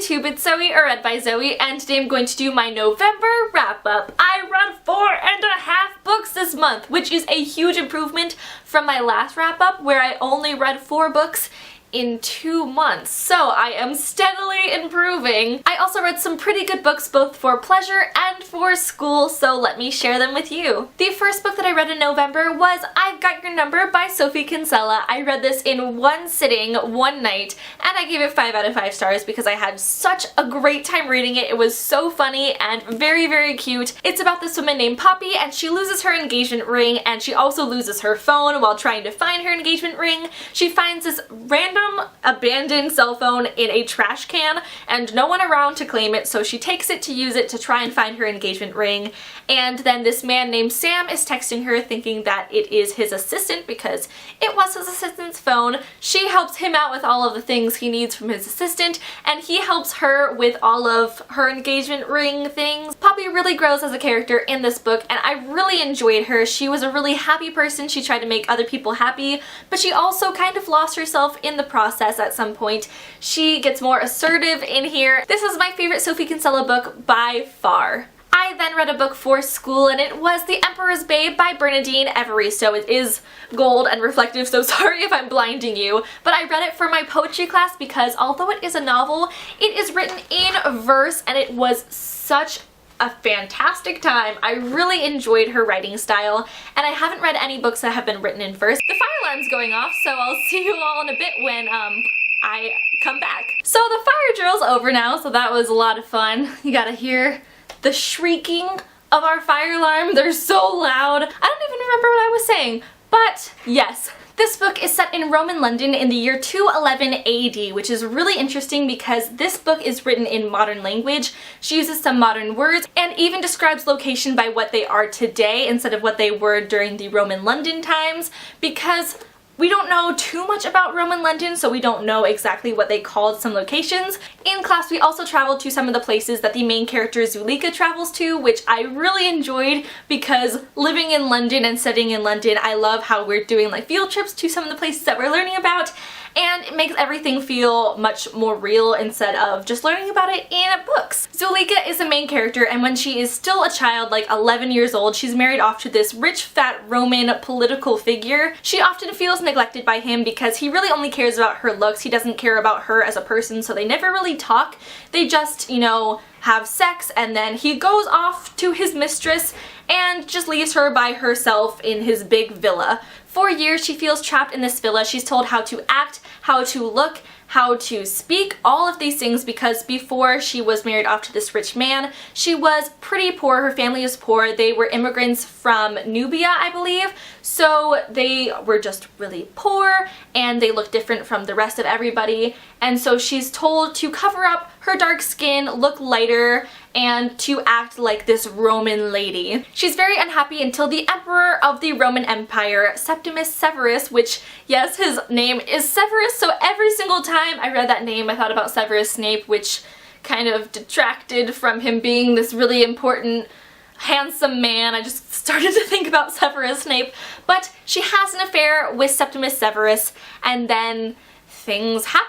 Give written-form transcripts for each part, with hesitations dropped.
YouTube, it's Zoe or Read by Zoe, and today I'm going to do my November wrap-up. I read 4.5 books this month, which is a huge improvement from my last wrap-up where I only read 4 books in 2 months, so I am steadily improving. I also read some pretty good books both for pleasure and for school, so let me share them with you. The first book that I read in November was I've Got Your Number by Sophie Kinsella. I read this in one sitting, one night, and I gave it 5 out of 5 stars because I had such a great time reading it. It was so funny and very, very cute. It's about this woman named Poppy, and she loses her engagement ring, and she also loses her phone while trying to find her engagement ring. She finds this random abandoned cell phone in a trash can and no one around to claim it, so she takes it to use it to try and find her engagement ring. And then this man named Sam is texting her thinking that it is his assistant because it was his assistant's phone. She helps him out with all of the things he needs from his assistant, and he helps her with all of her engagement ring things. Poppy really grows as a character in this book, and I really enjoyed her. She was a really happy person. She tried to make other people happy, but she also kind of lost herself in the process at some point. She gets more assertive in here. This is my favorite Sophie Kinsella book by far. I then read a book for school, and it was The Emperor's Babe by Bernadine Evaristo. It is gold and reflective, so sorry if I'm blinding you, but I read it for my poetry class because although it is a novel, it is written in verse, and it was such a fantastic time. I really enjoyed her writing style, and I haven't read any books that have been written in verse. The fire alarm's going off, so I'll see you all in a bit when I come back. So the fire drill's over now, so that was a lot of fun. You gotta hear the shrieking of our fire alarm. They're so loud. I don't even remember what I was saying, but yes. This book is set in Roman London in the year 211 AD, which is really interesting because this book is written in modern language. She uses some modern words and even describes location by what they are today instead of what they were during the Roman London times, because we don't know too much about Roman London, so we don't know exactly what they called some locations. In class, we also traveled to some of the places that the main character Zuleika travels to, which I really enjoyed because living in London and studying in London, I love how we're doing like field trips to some of the places that we're learning about, and it makes everything feel much more real instead of just learning about it in books. Zuleika is the main character, and when she is still a child, like 11 years old, she's married off to this rich, fat Roman political figure. She often feels neglected by him because he really only cares about her looks. He doesn't care about her as a person, so they never really talk. They just, you know, have sex, and then he goes off to his mistress and just leaves her by herself in his big villa. For years, she feels trapped in this villa. She's told how to act, how to look, how to speak, all of these things, because before she was married off to this rich man, she was pretty poor. Her family was poor. They were immigrants from Nubia, I believe, so they were just really poor and they looked different from the rest of everybody, and so she's told to cover up her dark skin, look lighter, and to act like this Roman lady. She's very unhappy until the emperor of the Roman Empire, Septimus Severus, which, yes, his name is Severus, so every single time I read that name I thought about Severus Snape, which kind of detracted from him being this really important, handsome man. I just started to think about Severus Snape. But she has an affair with Septimus Severus, and then things happen.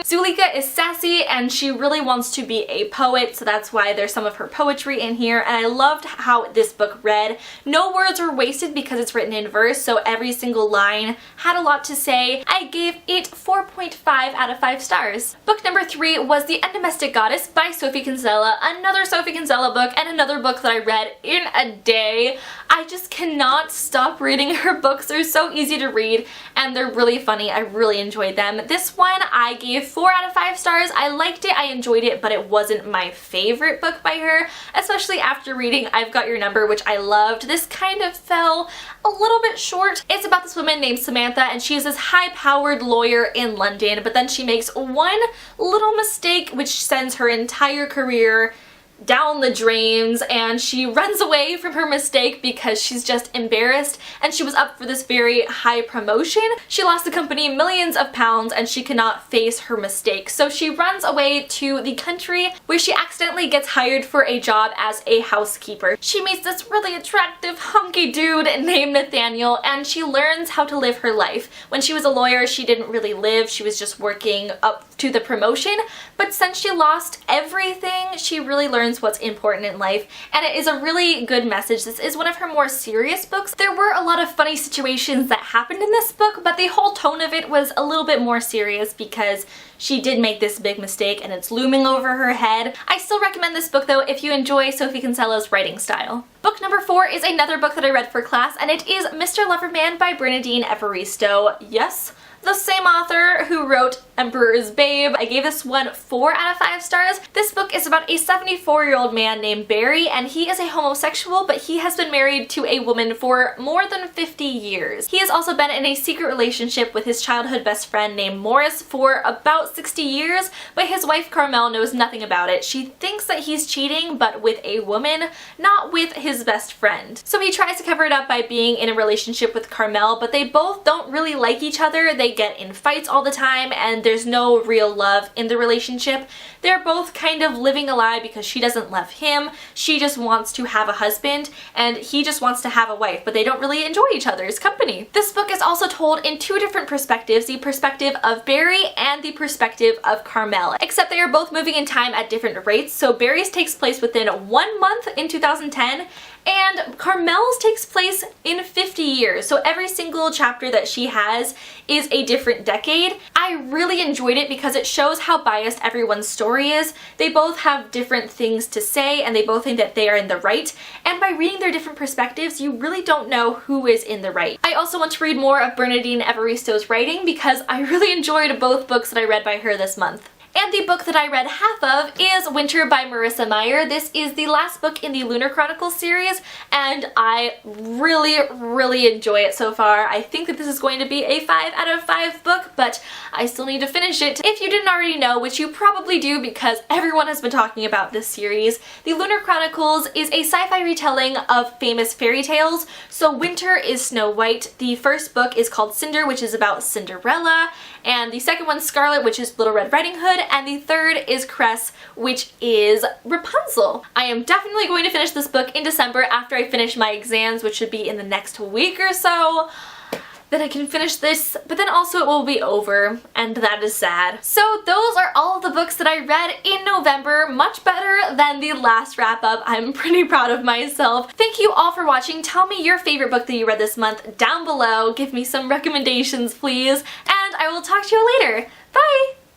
Zuleika is sassy and she really wants to be a poet, so that's why there's some of her poetry in here, and I loved how this book read. No words were wasted because it's written in verse, so every single line had a lot to say. I gave it 4.5 out of 5 stars. Book number 3 was The Animistic Goddess by Sophie Kinsella, another Sophie Kinsella book and another book that I read in a day. I just cannot stop reading her books. They're so easy to read and they're really funny. I really enjoyed them. This one I gave 4 out of 5 stars. I liked it, I enjoyed it, but it wasn't my favorite book by her, especially after reading I've Got Your Number, which I loved. This kind of fell a little bit short. It's about this woman named Samantha, and she's this high-powered lawyer in London, but then she makes one little mistake which sends her entire career down the drains, and she runs away from her mistake because she's just embarrassed, and she was up for this very high promotion. She lost the company millions of pounds and she cannot face her mistake. So she runs away to the country where she accidentally gets hired for a job as a housekeeper. She meets this really attractive hunky dude named Nathaniel, and she learns how to live her life. When she was a lawyer, she didn't really live, she was just working up to the promotion, but since she lost everything, she really learns what's important in life, and it is a really good message. This is one of her more serious books. There were a lot of funny situations that happened in this book, but the whole tone of it was a little bit more serious because she did make this big mistake and it's looming over her head. I still recommend this book though if you enjoy Sophie Kinsella's writing style. Book number 4 is another book that I read for class, and it is Mr. Leopard Man by Bernardine Evaristo. Yes, the same author who wrote Emperor's Babe. I gave this one 4 out of 5 stars. This book is about a 74-year-old man named Barry, and he is a homosexual, but he has been married to a woman for more than 50 years. He has also been in a secret relationship with his childhood best friend named Morris for about 60 years, but his wife Carmel knows nothing about it. She thinks that he's cheating, but with a woman, not with his best friend. So he tries to cover it up by being in a relationship with Carmel, but they both don't really like each other. They get in fights all the time, and there's no real love in the relationship. They're both kind of living a lie because she doesn't love him, she just wants to have a husband, and he just wants to have a wife, but they don't really enjoy each other's company. This book is also told in 2 different perspectives, the perspective of Barry and the perspective of Carmel, except they are both moving in time at different rates. So Barry's takes place within 1 month in 2010, and Carmel's takes place in 50 years, so every single chapter that she has is a different decade. I really enjoyed it because it shows how biased everyone's story is. They both have different things to say, and they both think that they are in the right, and by reading their different perspectives, you really don't know who is in the right. I also want to read more of Bernardine Evaristo's writing because I really enjoyed both books that I read by her this month. And the book that I read half of is Winter by Marissa Meyer. This is the last book in the Lunar Chronicles series, and I really enjoy it so far. I think that this is going to be a 5 out of 5 book, but I still need to finish it. If you didn't already know, which you probably do because everyone has been talking about this series, the Lunar Chronicles is a sci-fi retelling of famous fairy tales. So Winter is Snow White, the first book is called Cinder, which is about Cinderella, and the second one's Scarlet, which is Little Red Riding Hood, and the third is Cress, which is Rapunzel. I am definitely going to finish this book in December after I finish my exams, which should be in the next week or so. Then I can finish this, but then also it will be over, and that is sad. So those are all of the books that I read in November, much better than the last wrap up. I'm pretty proud of myself. Thank you all for watching. Tell me your favorite book that you read this month down below. Give me some recommendations, please, and I will talk to you later. Bye!